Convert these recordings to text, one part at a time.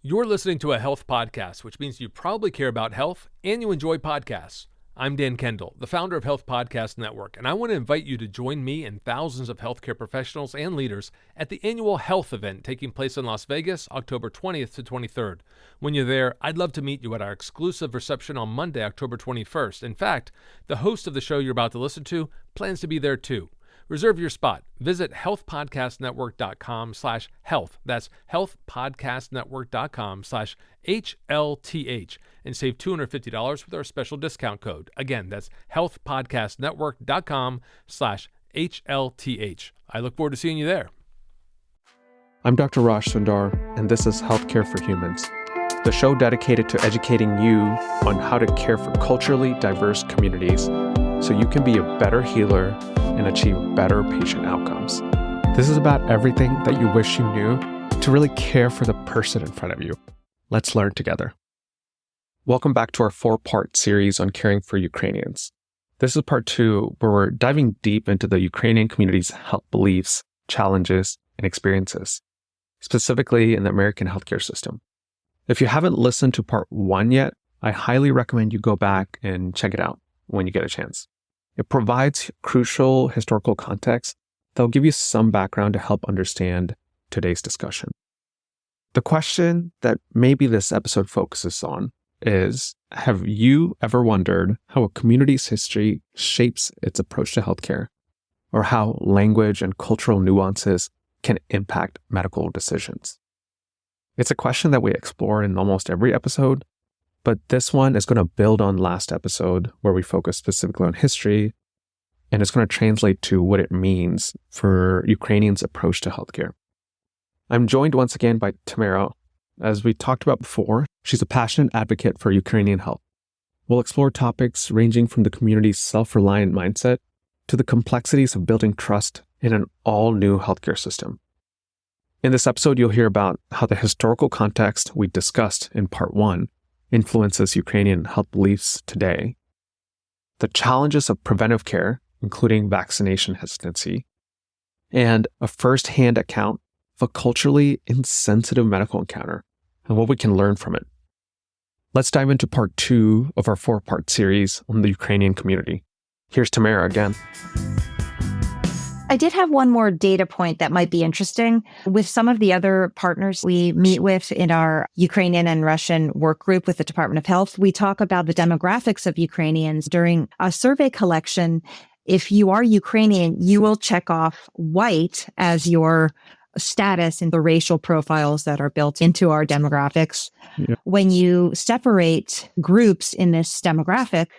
You're listening to a health podcast, which means you probably care about health and you enjoy podcasts. I'm Dan Kendall, the founder of Health Podcast Network, and I want to invite you to join me and thousands of healthcare professionals and leaders at the annual health event taking place in Las Vegas, October 20th to 23rd. When you're there, I'd love to meet you at our exclusive reception on Monday, October 21st. In fact, the host of the show you're about to listen to plans to be there too. Reserve your spot. Visit healthpodcastnetwork.com/health. That's healthpodcastnetwork.com/HLTH and save $250 with our special discount code. Again, that's healthpodcastnetwork.com/HLTH. I look forward to seeing you there. I'm Dr. Raj Sundar, and this is Healthcare for Humans, the show dedicated to educating you on how to care for culturally diverse communities so you can be a better healer and achieve better patient outcomes. This is about everything that you wish you knew to really care for the person in front of you. Let's learn together. Welcome back to our 4-part series on caring for Ukrainians. This is part 2, where we're diving deep into the Ukrainian community's health beliefs, challenges, and experiences, specifically in the American healthcare system. If you haven't listened to part 1 yet, I highly recommend you go back and check it out when you get a chance. It provides crucial historical context that will give you some background to help understand today's discussion. The question that maybe this episode focuses on is, have you ever wondered how a community's history shapes its approach to healthcare, or how language and cultural nuances can impact medical decisions? It's a question that we explore in almost every episode, but this one is going to build on last episode where we focus specifically on history, and it's going to translate to what it means for Ukrainians' approach to healthcare. I'm joined once again by Tamara. As we talked about before, she's a passionate advocate for Ukrainian health. We'll explore topics ranging from the community's self-reliant mindset to the complexities of building trust in an all-new healthcare system. In this episode, you'll hear about how the historical context we discussed in part 1 influences Ukrainian health beliefs today, the challenges of preventive care, including vaccination hesitancy, and a first-hand account of a culturally insensitive medical encounter and what we can learn from it. Let's dive into part 2 of our 4-part series on the Ukrainian community. Here's Tamara again. I did have one more data point that might be interesting. With some of the other partners we meet with in our Ukrainian and Russian work group with the Department of Health, we talk about the demographics of Ukrainians during a survey collection. If you are Ukrainian, you will check off white as your status in the racial profiles that are built into our demographics. Yeah. When you separate groups in this demographic,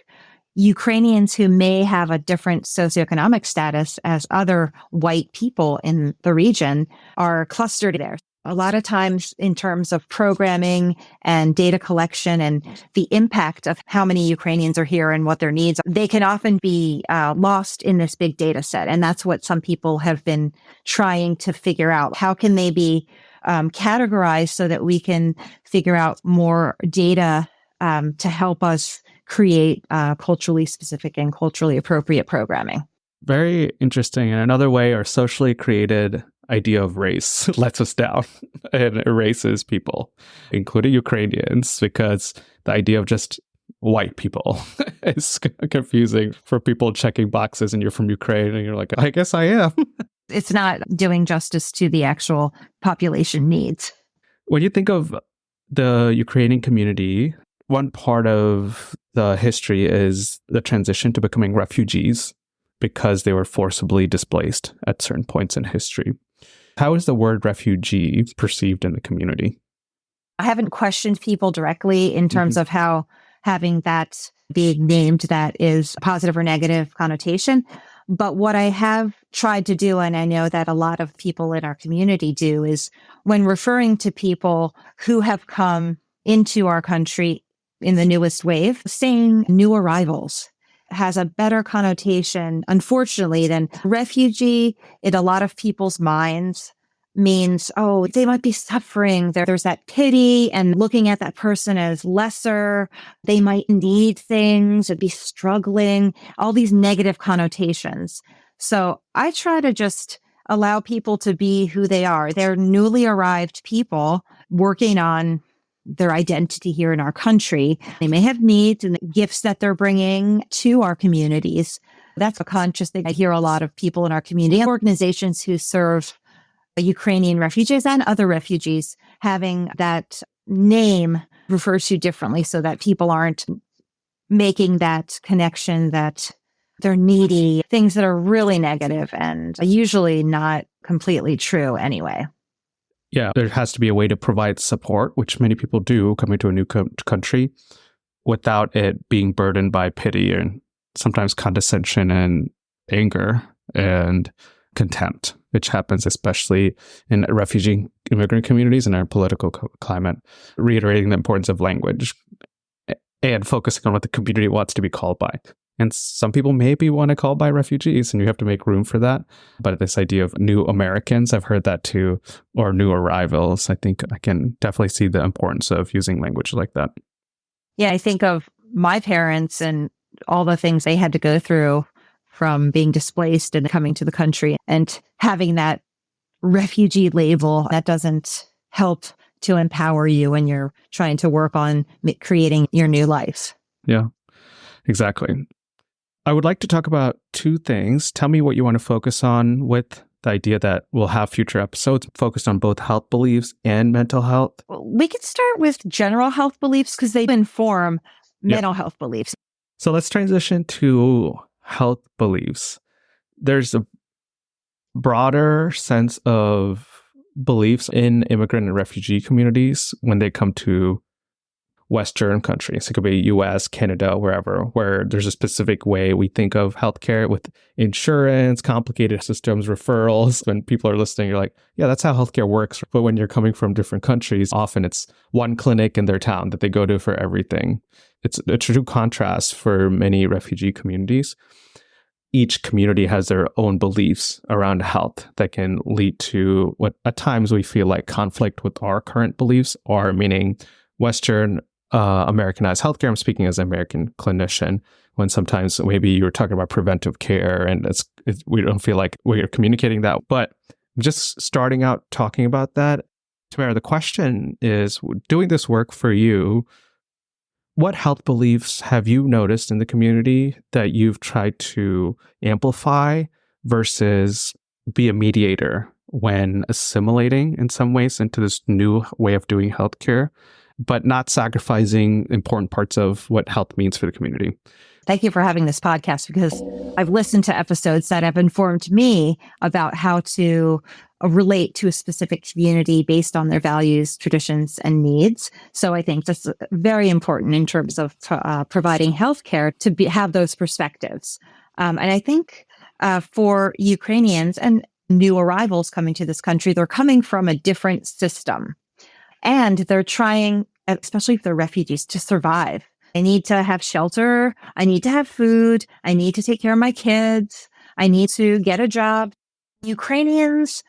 Ukrainians who may have a different socioeconomic status as other white people in the region are clustered there. A lot of times in terms of programming and data collection and the impact of how many Ukrainians are here and what their needs are, they can often be lost in this big data set. And that's what some people have been trying to figure out. How can they be categorized so that we can figure out more data to help us create culturally specific and culturally appropriate programming? Very interesting. And another way, our socially created idea of race lets us down and erases people, including Ukrainians, because the idea of just white people is confusing for people checking boxes and you're from Ukraine and you're like, I guess I am. It's not doing justice to the actual population needs. When you think of the Ukrainian community, one part of the history is the transition to becoming refugees because they were forcibly displaced at certain points in history. How is the word refugee perceived in the community? I haven't questioned people directly in terms of how having that being named that is positive or negative connotation. But what I have tried to do, and I know that a lot of people in our community do, is when referring to people who have come into our country in the newest wave, saying new arrivals has a better connotation, unfortunately, than refugee. In a lot of people's minds means, oh, they might be suffering. There's that pity and looking at that person as lesser. They might need things and be struggling, all these negative connotations. So I try to just allow people to be who they are. They're newly arrived people working on their identity here in our country. They may have needs and gifts that they're bringing to our communities. That's a conscious thing. I hear a lot of people in our community and organizations who serve Ukrainian refugees and other refugees having that name referred to differently so that people aren't making that connection that they're needy, things that are really negative and usually not completely true anyway. Yeah, there has to be a way to provide support, which many people do coming to a new country, without it being burdened by pity and sometimes condescension and anger and contempt, which happens especially in refugee immigrant communities in our political climate, reiterating the importance of language and focusing on what the community wants to be called by. And some people maybe want to call by refugees, and you have to make room for that. But this idea of new Americans, I've heard that too, or new arrivals. I think I can definitely see the importance of using language like that. Yeah, I think of my parents and all the things they had to go through from being displaced and coming to the country and having that refugee label that doesn't help to empower you when you're trying to work on creating your new life. Yeah, exactly. I would like to talk about two things. Tell me what you want to focus on with the idea that we'll have future episodes focused on both health beliefs and mental health. We could start with general health beliefs because they inform mental health beliefs. So let's transition to health beliefs. There's a broader sense of beliefs in immigrant and refugee communities when they come to Western countries. It could be US, Canada, wherever, where there's a specific way we think of healthcare with insurance, complicated systems, referrals. When people are listening, you're like, yeah, that's how healthcare works. But when you're coming from different countries, often it's one clinic in their town that they go to for everything. It's a true contrast for many refugee communities. Each community has their own beliefs around health that can lead to what at times we feel like conflict with our current beliefs, or meaning Western Americanized healthcare. I'm speaking as an American clinician, when sometimes maybe you're talking about preventive care and we don't feel like we're communicating that. But just starting out talking about that, Tamara, the question is, doing this work for you, what health beliefs have you noticed in the community that you've tried to amplify versus be a mediator when assimilating in some ways into this new way of doing healthcare, but not sacrificing important parts of what health means for the community? Thank you for having this podcast, because I've listened to episodes that have informed me about how to relate to a specific community based on their values, traditions, and needs. So I think that's very important in terms of providing healthcare to have those perspectives. And I think for Ukrainians and new arrivals coming to this country, they're coming from a different system. And they're trying, especially if they're refugees, to survive. I need to have shelter. I need to have food. I need to take care of my kids. I need to get a job. Ukrainians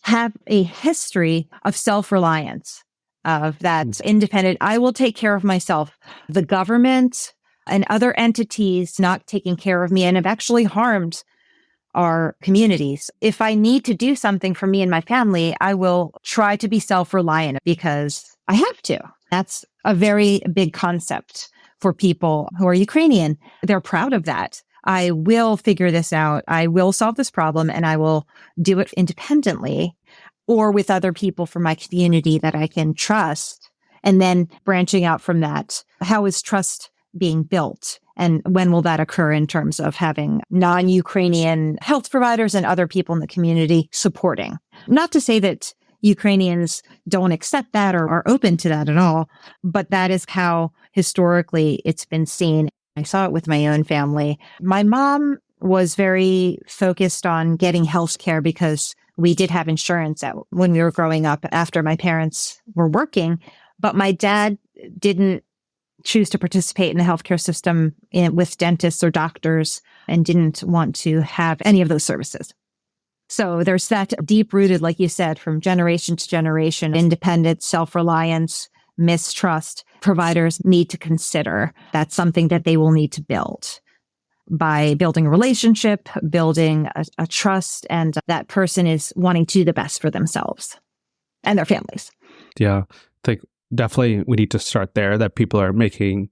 have a history of self-reliance, of that independent, I will take care of myself. The government and other entities not taking care of me and have actually harmed our communities. If I need to do something for me and my family, I will try to be self-reliant because I have to. That's a very big concept for people who are Ukrainian. They're proud of that. I will figure this out. I will solve this problem, and I will do it independently or with other people from my community that I can trust. And then branching out from that, how is trust being built? And when will that occur in terms of having non-Ukrainian health providers and other people in the community supporting? Not to say that Ukrainians don't accept that or are open to that at all, but that is how historically it's been seen. I saw it with my own family. My mom was very focused on getting health care because we did have insurance when we were growing up after my parents were working, but my dad didn't choose to participate in the healthcare system with dentists or doctors and didn't want to have any of those services. So there's that deep-rooted, like you said, from generation to generation, independence, self-reliance, mistrust. Providers need to consider that's something that they will need to build by building a relationship, building a trust, and that person is wanting to do the best for themselves and their families. Yeah. I think Definitely, we need to start there, that people are making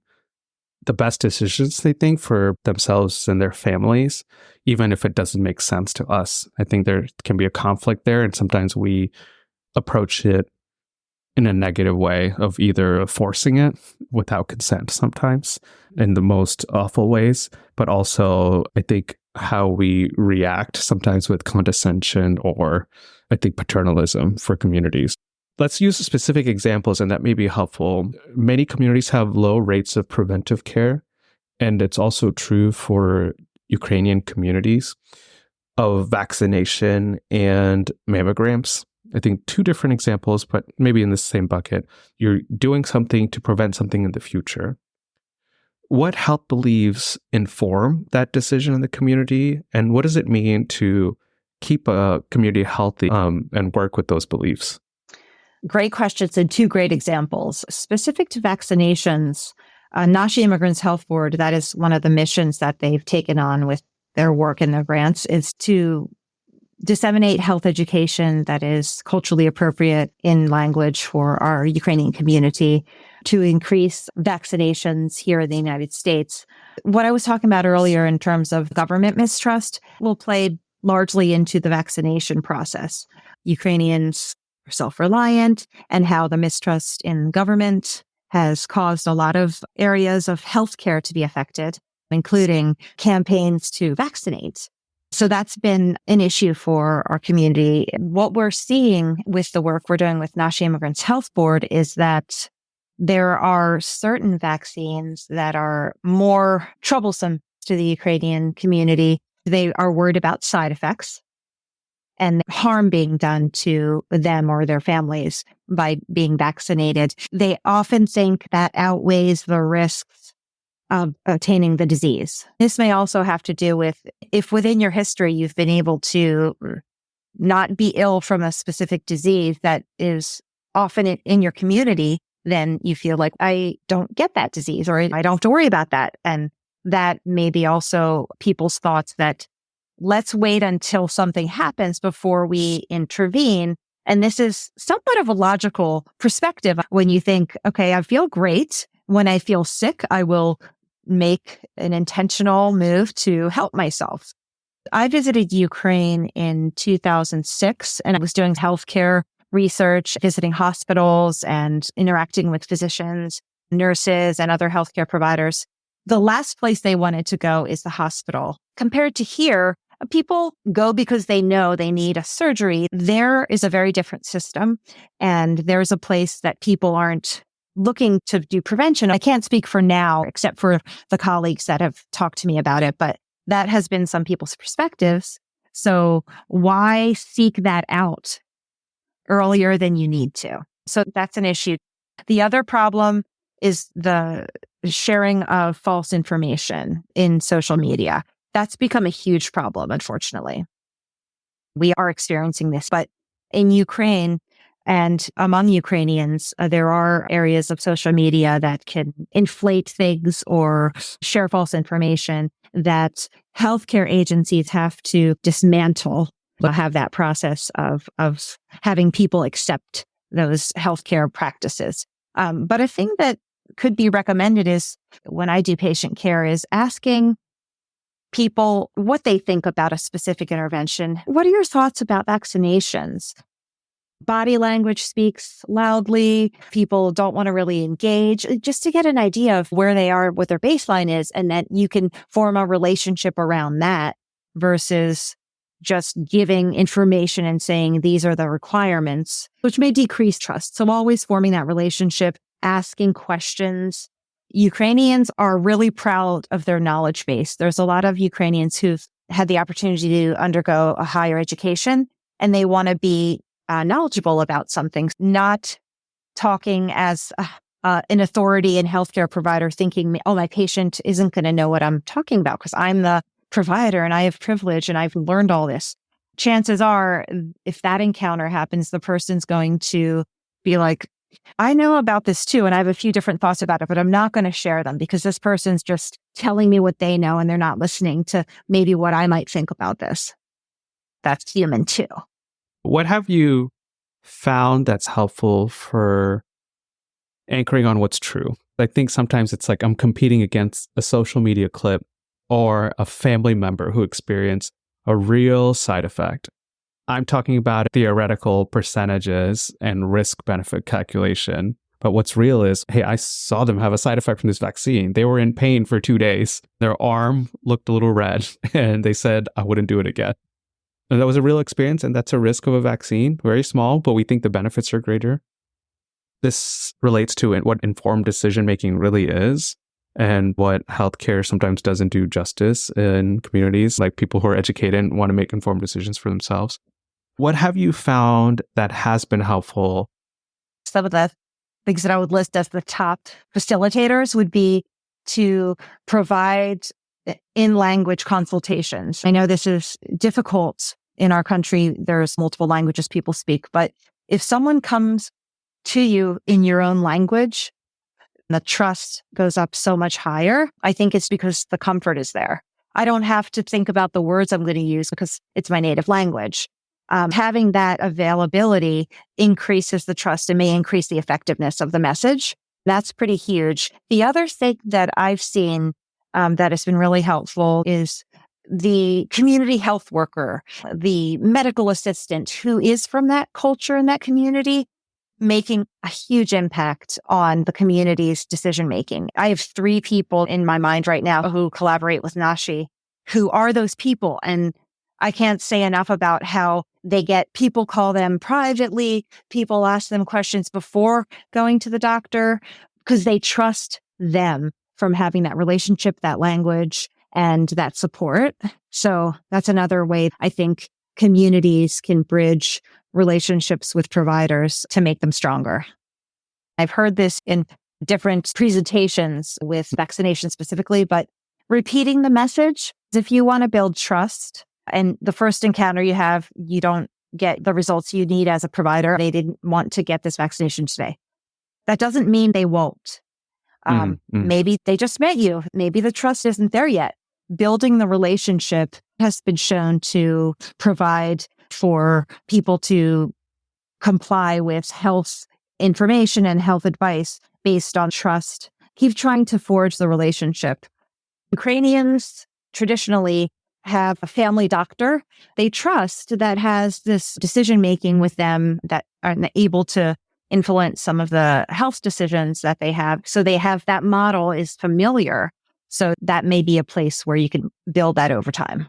the best decisions, they think, for themselves and their families, even if it doesn't make sense to us. I think there can be a conflict there, and sometimes we approach it in a negative way of either forcing it without consent sometimes in the most awful ways, but also I think how we react sometimes with condescension or I think paternalism for communities. Let's use specific examples, and that may be helpful. Many communities have low rates of preventive care, and it's also true for Ukrainian communities of vaccination and mammograms. I think two different examples, but maybe in the same bucket. You're doing something to prevent something in the future. What health beliefs inform that decision in the community, and what does it mean to keep a community healthy and work with those beliefs? Great questions and two great examples. Specific to vaccinations, Nashi Immigrants Health Board, that is one of the missions that they've taken on with their work and their grants, is to disseminate health education that is culturally appropriate in language for our Ukrainian community, to increase vaccinations here in the United States. What I was talking about earlier in terms of government mistrust will play largely into the vaccination process. Ukrainians are self-reliant, and how the mistrust in government has caused a lot of areas of healthcare to be affected, including campaigns to vaccinate. So that's been an issue for our community. What we're seeing with the work we're doing with Nashi Immigrants Health Board is that there are certain vaccines that are more troublesome to the Ukrainian community. They are worried about side effects and harm being done to them or their families by being vaccinated. They often think that outweighs the risks of attaining the disease. This may also have to do with if within your history you've been able to not be ill from a specific disease that is often in your community, then you feel like, I don't get that disease, or I don't have to worry about that. And that may be also people's thoughts that let's wait until something happens before we intervene. And this is somewhat of a logical perspective when you think, okay, I feel great. When I feel sick, I will make an intentional move to help myself. I visited Ukraine in 2006, and I was doing healthcare research, visiting hospitals and interacting with physicians, nurses, and other healthcare providers. The last place they wanted to go is the hospital. Compared to here, people go because they know they need a surgery. There is a very different system, and there's a place that people aren't looking to do prevention. I can't speak for now, except for the colleagues that have talked to me about it, but that has been some people's perspectives. So why seek that out earlier than you need to? So that's an issue. The other problem is the sharing of false information in social media. That's become a huge problem, unfortunately. We are experiencing this, but in Ukraine, and among Ukrainians, there are areas of social media that can inflate things or share false information that healthcare agencies have to dismantle, have that process of having people accept those healthcare practices. But a thing that could be recommended is, when I do patient care, is asking people what they think about a specific intervention. What are your thoughts about vaccinations? Body language speaks loudly. People don't want to really engage, just to get an idea of where they are, what their baseline is, and that you can form a relationship around that versus just giving information and saying these are the requirements, which may decrease trust. So always forming that relationship, asking questions. Ukrainians are really proud of their knowledge base. There's a lot of Ukrainians who've had the opportunity to undergo a higher education, and they want to be knowledgeable about something, not talking as an authority and healthcare provider thinking, oh, my patient isn't going to know what I'm talking about because I'm the provider and I have privilege and I've learned all this. Chances are, if that encounter happens, the person's going to be like, I know about this too, and I have a few different thoughts about it, but I'm not going to share them because this person's just telling me what they know and they're not listening to maybe what I might think about this. That's human too. What have you found that's helpful for anchoring on what's true. I think sometimes it's like I'm competing against a social media clip or a family member who experienced a real side effect. I'm talking about theoretical percentages and risk benefit calculation. But what's real is, hey, I saw them have a side effect from this vaccine. They were in pain for 2 days. Their arm looked a little red, and they said, I wouldn't do it again. And that was a real experience, and that's a risk of a vaccine. Very small, but we think the benefits are greater. This relates to what informed decision-making really is, and what healthcare sometimes doesn't do justice in communities, like people who are educated and want to make informed decisions for themselves. What have you found that has been helpful? Some of the things that I would list as the top facilitators would be to provide in-language consultations. I know this is difficult in our country. There's multiple languages people speak, but if someone comes to you in your own language, the trust goes up so much higher. I think it's because the comfort is there. I don't have to think about the words I'm going to use because it's my native language. Having that availability increases the trust and may increase the effectiveness of the message. That's pretty huge. The other thing that I've seen that has been really helpful is the community health worker, the medical assistant who is from that culture and that community, making a huge impact on the community's decision-making. I have 3 people in my mind right now who collaborate with NASHI, who are those people. And I can't say enough about how they get people call them privately. People ask them questions before going to the doctor because they trust them from having that relationship, that language, and that support. So that's another way I think communities can bridge relationships with providers to make them stronger. I've heard this in different presentations with vaccination specifically, but repeating the message, if you want to build trust and the first encounter you have, you don't get the results you need as a provider, they didn't want to get this vaccination today. That doesn't mean they won't. Maybe they just met you. Maybe the trust isn't there yet. Building the relationship has been shown to provide for people to comply with health information and health advice based on trust. Keep trying to forge the relationship. Ukrainians traditionally have a family doctor they trust that has this decision-making with them that are able to influence some of the health decisions that they have. So they have that model is familiar. So that may be a place where you can build that over time.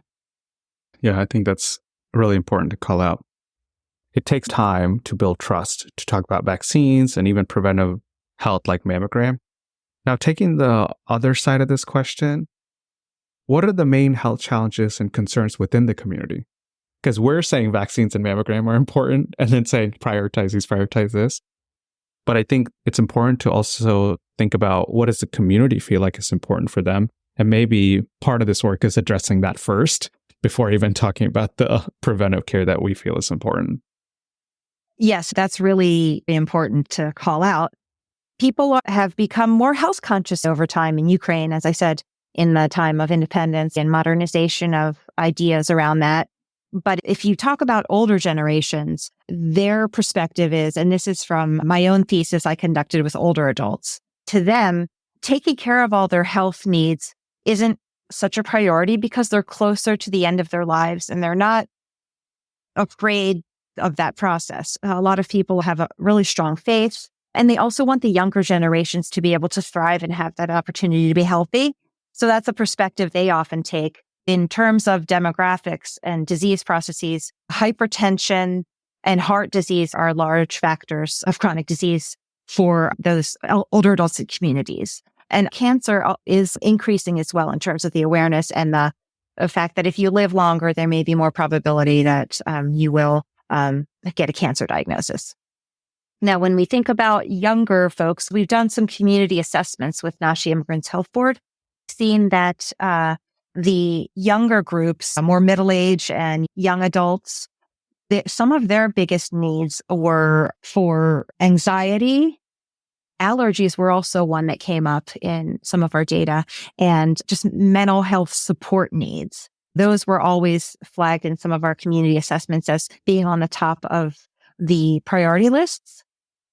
Yeah, I think that's really important to call out. It takes time to build trust, to talk about vaccines and even preventive health like mammogram. Now, taking the other side of this question, what are the main health challenges and concerns within the community? Because we're saying vaccines and mammogram are important and then saying prioritize this. But I think it's important to also think about what does the community feel like is important for them? And maybe part of this work is addressing that first before even talking about the preventive care that we feel is important. Yes, that's really important to call out. People have become more health conscious over time in Ukraine, as I said, in the time of independence and modernization of ideas around that. But if you talk about older generations, their perspective is, and this is from my own thesis I conducted with older adults, to them, taking care of all their health needs isn't such a priority because they're closer to the end of their lives and they're not afraid of that process. A lot of people have a really strong faith, and they also want the younger generations to be able to thrive and have that opportunity to be healthy. So that's a perspective they often take. In terms of demographics and disease processes, hypertension and heart disease are large factors of chronic disease for those older adults in communities. And cancer is increasing as well in terms of the awareness and the fact that if you live longer, there may be more probability that you will get a cancer diagnosis. Now, when we think about younger folks, we've done some community assessments with NASHI Immigrants Health Board, seen that the younger groups, more middle-aged and young adults, some of their biggest needs were for anxiety. Allergies were also one that came up in some of our data, and just mental health support needs. Those were always flagged in some of our community assessments as being on the top of the priority lists.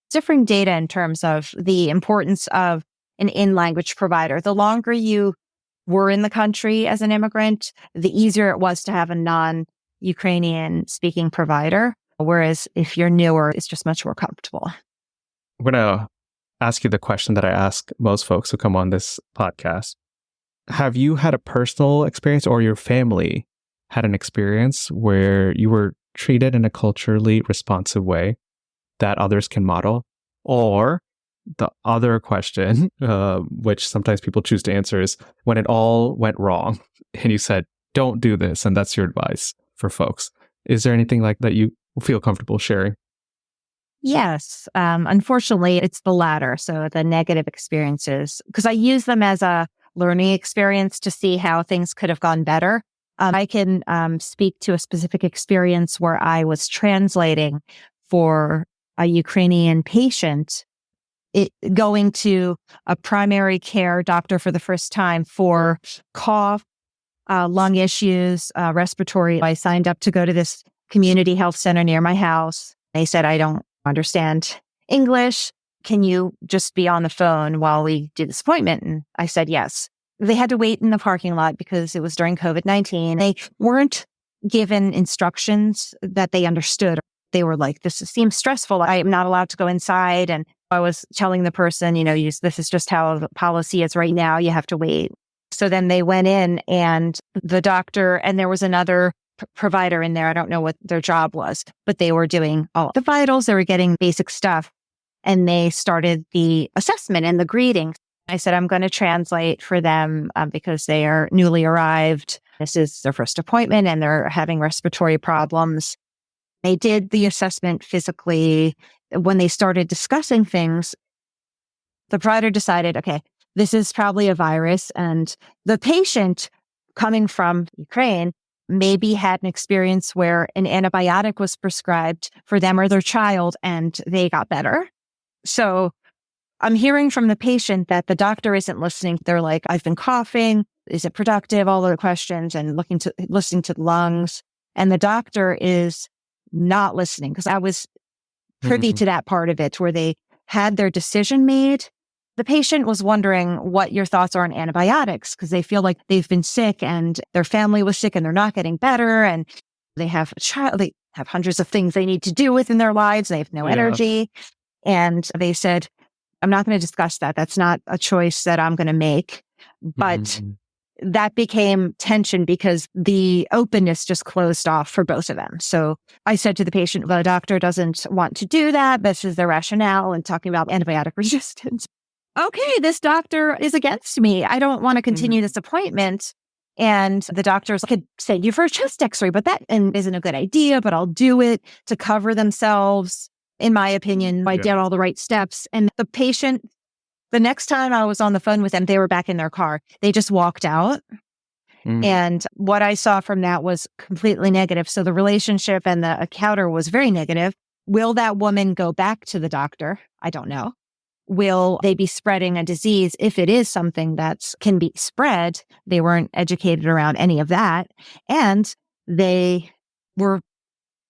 differing data in terms of the importance of an in-language provider. The longer you were in the country as an immigrant, the easier it was to have a non-Ukrainian speaking provider. Whereas if you're newer, it's just much more comfortable. I'm going to ask you the question that I ask most folks who come on this podcast. Have you had a personal experience or your family had an experience where you were treated in a culturally responsive way that others can model? Or the other question, which sometimes people choose to answer, is when it all went wrong and you said, don't do this, and that's your advice for folks. Is there anything like that you feel comfortable sharing? Yes. Unfortunately, it's the latter. So the negative experiences, because I use them as a learning experience to see how things could have gone better. I can speak to a specific experience where I was translating for a Ukrainian patient, going to a primary care doctor for the first time for cough, lung issues, respiratory. I signed up to go to this community health center near my house. They said, I don't understand English. Can you just be on the phone while we do this appointment? And I said, yes. They had to wait in the parking lot because it was during COVID-19. They weren't given instructions that they understood. They were like, seems stressful. I am not allowed to go inside. And I was telling the person, this is just how the policy is right now. You have to wait. So then they went in and the doctor, and there was another provider in there. I don't know what their job was, but they were doing all the vitals. They were getting basic stuff. And they started the assessment and the greeting. I said, I'm going to translate for them because they are newly arrived. This is their first appointment and they're having respiratory problems. They did the assessment physically. When they started discussing things, the provider decided, okay, this is probably a virus. And the patient coming from Ukraine maybe had an experience where an antibiotic was prescribed for them or their child and they got better. So I'm hearing from the patient that the doctor isn't listening. They're like, I've been coughing. Is it productive? All the questions and listening to the lungs. And the doctor is not listening because I was privy to that part of it where they had their decision made. The patient was wondering what your thoughts are on antibiotics because they feel like they've been sick and their family was sick and they're not getting better. And they have a child. They have hundreds of things they need to do within their lives. They have no energy. And they said, I'm not going to discuss that. That's not a choice that I'm going to make. But that became tension because the openness just closed off for both of them. So I said to the patient, the doctor doesn't want to do that. This is their rationale and talking about antibiotic resistance. Okay, this doctor is against me. I don't want to continue this appointment. And the doctors could send you for a chest x-ray, but that isn't a good idea, but I'll do it to cover themselves. In my opinion, I did all the right steps. And the patient, the next time I was on the phone with them, they were back in their car. They just walked out. And what I saw from that was completely negative. So the relationship and the encounter was very negative. Will that woman go back to the doctor? I don't know. Will they be spreading a disease if it is something that can be spread? They weren't educated around any of that. And they were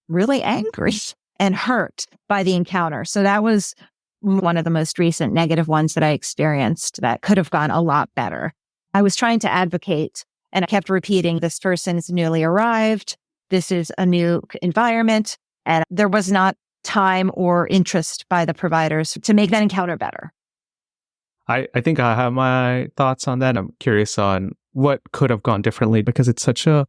really angry and hurt by the encounter. So that was one of the most recent negative ones that I experienced that could have gone a lot better. I was trying to advocate and I kept repeating, this person is newly arrived. This is a new environment. And there was not time or interest by the providers to make that encounter better. I think I have my thoughts on that. I'm curious on what could have gone differently because it's such a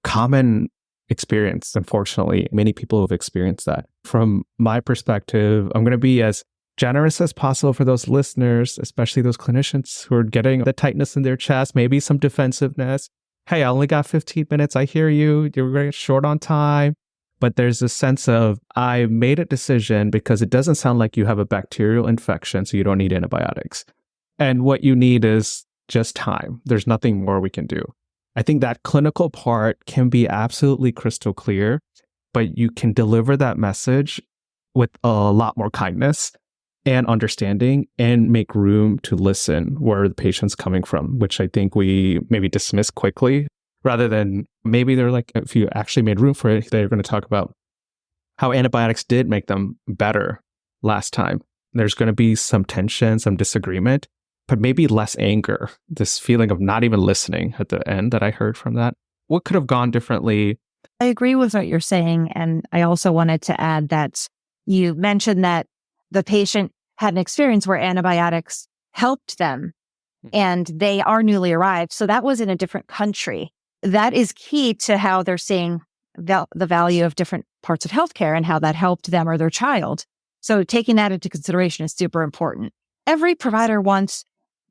common experience. Unfortunately, many people have experienced that. From my perspective, I'm going to be as generous as possible for those listeners, especially those clinicians who are getting the tightness in their chest, maybe some defensiveness. Hey, I only got 15 minutes. I hear you. You're very short on time. But there's a sense of, I made a decision because it doesn't sound like you have a bacterial infection, so you don't need antibiotics. And what you need is just time. There's nothing more we can do. I think that clinical part can be absolutely crystal clear, but you can deliver that message with a lot more kindness and understanding and make room to listen where the patient's coming from, which I think we maybe dismiss quickly rather than maybe they're like, if you actually made room for it, they're going to talk about how antibiotics did make them better last time. There's going to be some tension, some disagreement, but maybe less anger, this feeling of not even listening at the end that I heard from that. What could have gone differently? I agree with what you're saying. And I also wanted to add that you mentioned that the patient had an experience where antibiotics helped them and they are newly arrived. So that was in a different country. That is key to how they're seeing the value of different parts of healthcare and how that helped them or their child. So taking that into consideration is super important. Every provider wants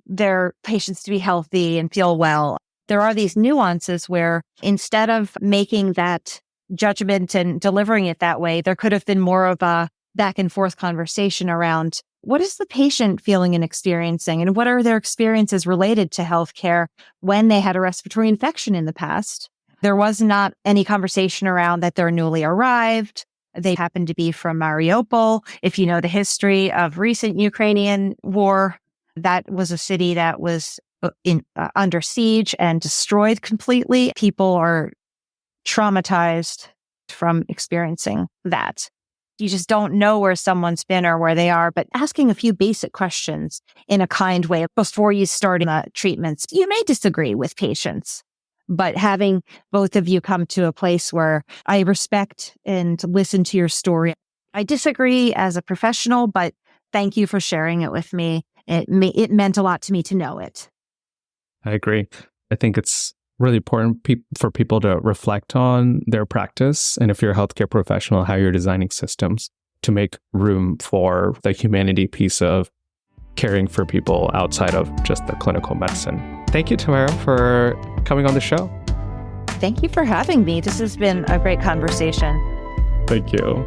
their patients to be healthy and feel well. There are these nuances where instead of making that judgment and delivering it that way, there could have been more of a back and forth conversation around what is the patient feeling and experiencing, and what are their experiences related to healthcare when they had a respiratory infection in the past. There was not any conversation around that they're newly arrived. They happen to be from Mariupol. If you know the history of recent Ukrainian war, that was a city that was under siege and destroyed completely. People are traumatized from experiencing that. You just don't know where someone's been or where they are, but asking a few basic questions in a kind way before you start treatments. You may disagree with patients, but having both of you come to a place where I respect and listen to your story. I disagree as a professional, but thank you for sharing it with me. It meant a lot to me to know it. I agree. I think it's really important for people to reflect on their practice. And if you're a healthcare professional, how you're designing systems to make room for the humanity piece of caring for people outside of just the clinical medicine. Thank you, Tamara, for coming on the show. Thank you for having me. This has been a great conversation. Thank you.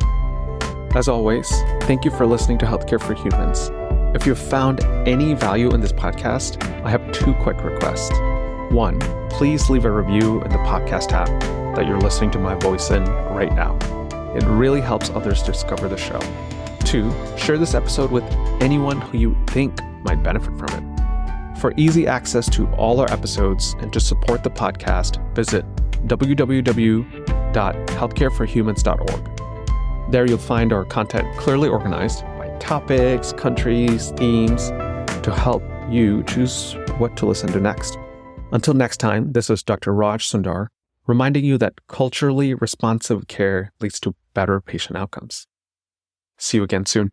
As always, thank you for listening to Healthcare for Humans. If you've found any value in this podcast, I have 2 quick requests. 1, please leave a review in the podcast app that you're listening to my voice in right now. It really helps others discover the show. 2, share this episode with anyone who you think might benefit from it. For easy access to all our episodes and to support the podcast, visit www.healthcareforhumans.org. There you'll find our content clearly organized by topics, countries, themes, to help you choose what to listen to next. Until next time, this is Dr. Raj Sundar, reminding you that culturally responsive care leads to better patient outcomes. See you again soon.